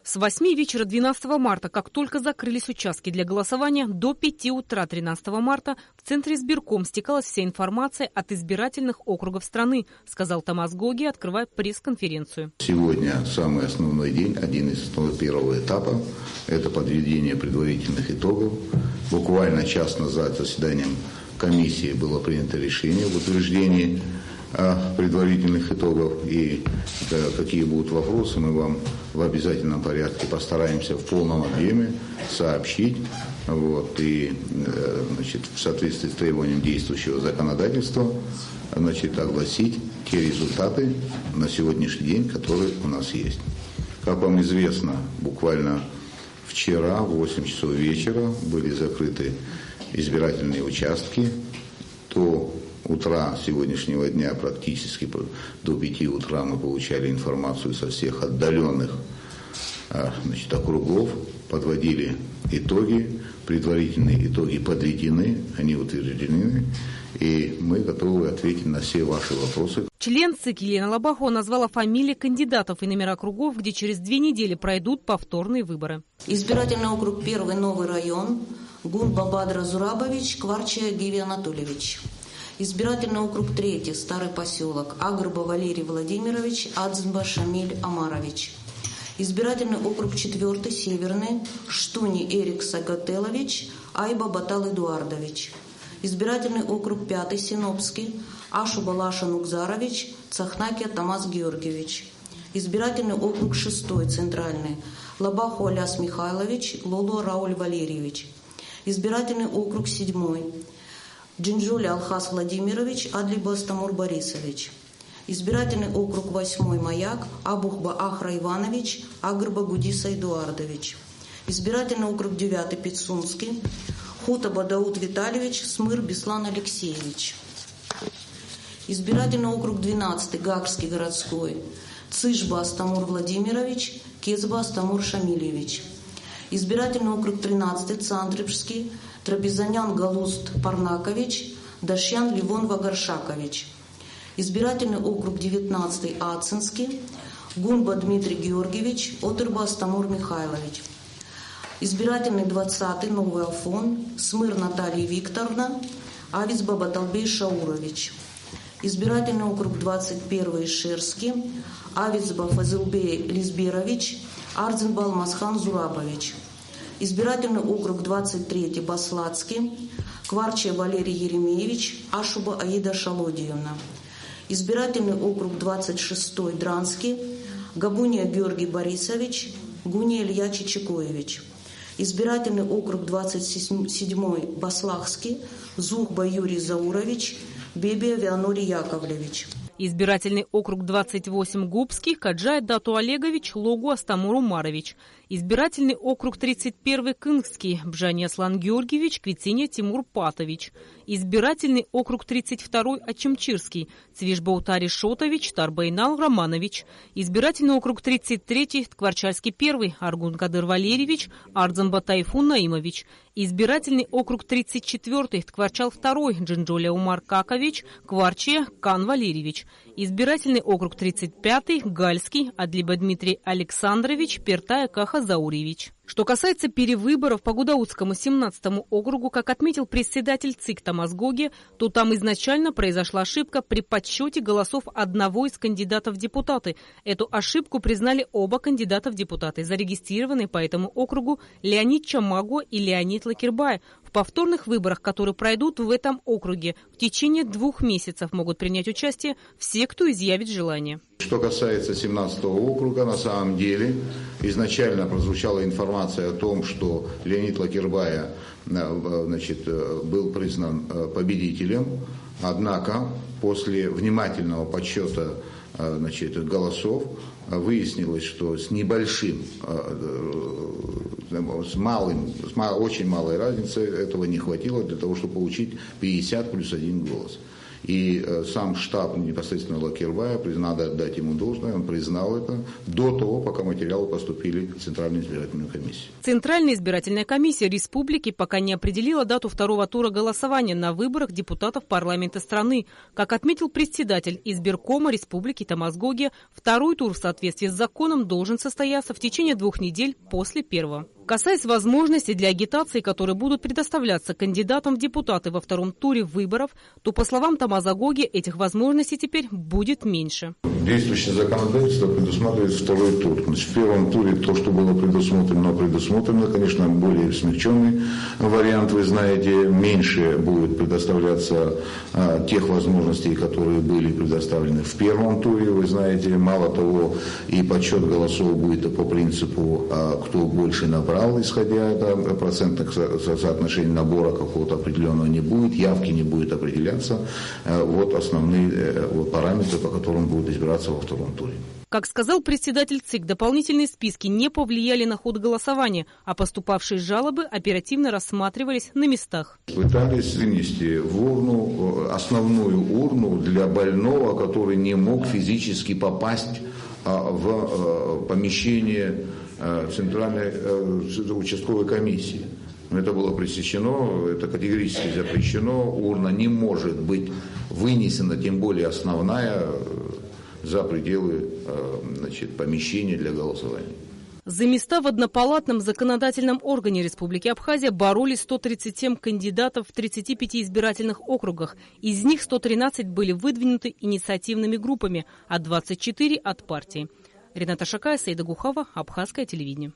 С 8 вечера 12 марта, как только закрылись участки для голосования, до 5 утра 13 марта в Центре избирком стекалась вся информация от избирательных округов страны, сказал Томас Гоги, открывая пресс-конференцию. Сегодня самый основной день, один из первого этапа, это подведение предварительных итогов. Буквально час назад заседанием комиссии было принято решение в утверждении предварительных итогов, и какие будут вопросы, мы вам в обязательном порядке постараемся в полном объеме сообщить, и в соответствии с требованием действующего законодательства огласить те результаты на сегодняшний день, которые у нас есть. Как вам известно, буквально вчера в 8 часов вечера были закрыты избирательные участки. До утра сегодняшнего дня, практически до 5 утра, мы получали информацию со всех отдаленных округов, подводили итоги, предварительные итоги подведены, они утверждены, и мы готовы ответить на все ваши вопросы. Член ЦИК Елена Лобахова назвала фамилии кандидатов и номера округов, где через 2 недели пройдут повторные выборы. Избирательный округ 1, Новый район, Гунба Бадра Зурабович, Кварчия Гиви Анатольевич. Избирательный округ 3, Старый поселок, Агрба Валерий Владимирович, Адзенба Шамиль Амарович. Избирательный округ 4, Северный, Штуни Эрик Сагателович, Айба Батал Эдуардович. Избирательный округ 5, Синопский, Ашуба Лаша Нукзарович, Цахнакия Тамас Георгиевич. Избирательный округ 6, Центральный, Лобаху Аляс Михайлович, Лоло Рауль Валерьевич. Избирательный округ 7, Джинджуля Алхас Владимирович, Адлиба Астамур Борисович. Избирательный округ 8, Маяк, Абухба Ахра Иванович, Агрба Гудиса Эдуардович. Избирательный округ 9, Пицунский, Хутаба Дауд Витальевич, Смыр Беслан Алексеевич. Избирательный округ 12, Гагрский городской, Цышба Астамур Владимирович, Кезба Астамур Шамильевич. Избирательный округ 13, Цантрипский, Трапезанян Галуст Парнакович, Дашьян Ливон Вагаршакович. Избирательный округ 19, Ацинский, Гунба Дмитрий Георгиевич, Отерба Астамур Михайлович. Избирательный 20, Новый Афон, Смыр Наталья Викторовна, Авицба Баталбей Шаурович. Избирательный округ 21, Ишерский, Авицба Фазылбей Лизберович, Арзенбал Масхан Зурабович. Избирательный округ 23, Баслацкий, Кварчия Валерий Еремеевич, Ашуба Аида Шалодиевна. Избирательный округ 26, Дранский, Габуния Георгий Борисович, Гуния Илья Чичикоевич. Избирательный округ 27, Баслахский, Зухба Юрий Заурович, Бебия Вианорий Яковлевич. Избирательный округ 28, Губский, Каджай Дату Олегович, Логу Астамур Умарович. Избирательный округ 31, Кынгский, Бжани Аслан Георгиевич, Квитиня Тимур Патович. Избирательный округ 32, Ачимчирский, Цвишбаутари Шотович, Тарбайнал Романович. Избирательный округ 33, Ткварчальский 1, Аргун Кадыр Валерьевич, Ардзамба Тайфун Наимович. Избирательный округ 34, Ткварчал 2, Джинджоля Умар Какович, Кварчия Кан Валерьевич. Избирательный округ 35, Гальский, Адлиба Дмитрий Александрович, Пертая Каха Заурьевич. Что касается перевыборов по Гудаутскому 17-му округу, как отметил председатель ЦИК Томас Гоги, то там изначально произошла ошибка при подсчете голосов одного из кандидатов в депутаты. Эту ошибку признали оба кандидата в депутаты, зарегистрированные по этому округу Леонид Чамаго и Леонид Лакирбай. В повторных выборах, которые пройдут в этом округе, в течение 2 месяцев могут принять участие все, кто изъявит желание. Что касается 17-го округа, на самом деле изначально прозвучала информация о том, что Леонид Лакирбай был признан победителем, однако после внимательного подсчета голосов выяснилось, что с небольшим, очень малой разницей этого не хватило для того, чтобы получить 50 плюс 1 голос. И сам штаб непосредственно Лакербая, надо отдать ему должное, он признал это до того, пока материалы поступили в Центральную избирательную комиссию. Центральная избирательная комиссия республики пока не определила дату второго тура голосования на выборах депутатов парламента страны. Как отметил председатель избиркома Республики Томазгоги, второй тур в соответствии с законом должен состояться в течение 2 недель после первого. Касаясь возможностей для агитации, которые будут предоставляться кандидатам в депутаты во втором туре выборов, то, по словам Томазгоги, этих возможностей теперь будет меньше. Действующее законодательство предусматривает второй тур. Значит, в первом туре то, что было предусмотрено, конечно, более смягченный вариант, вы знаете, меньше будет предоставляться тех возможностей, которые были предоставлены в первом туре, вы знаете. Мало того, и подсчет голосов будет по принципу, кто больше набрал, исходя от процентных соотношений набора какого-то определенного не будет, явки не будет определяться. Вот основные параметры, по которым будут избираться во втором туре. Как сказал председатель ЦИК, дополнительные списки не повлияли на ход голосования, а поступавшие жалобы оперативно рассматривались на местах. Пытались вынести в урну, основную урну для больного, который не мог физически попасть в помещение Центральной участковой комиссии. Это было пресечено, это категорически запрещено. Урна не может быть вынесена, тем более основная, за пределы помещения для голосования. За места в однопалатном законодательном органе Республики Абхазия боролись 137 кандидатов в 35 избирательных округах. Из них 113 были выдвинуты инициативными группами, а 24 от партии. Рената Шакая, Саида Гухава, Абхазское телевидение.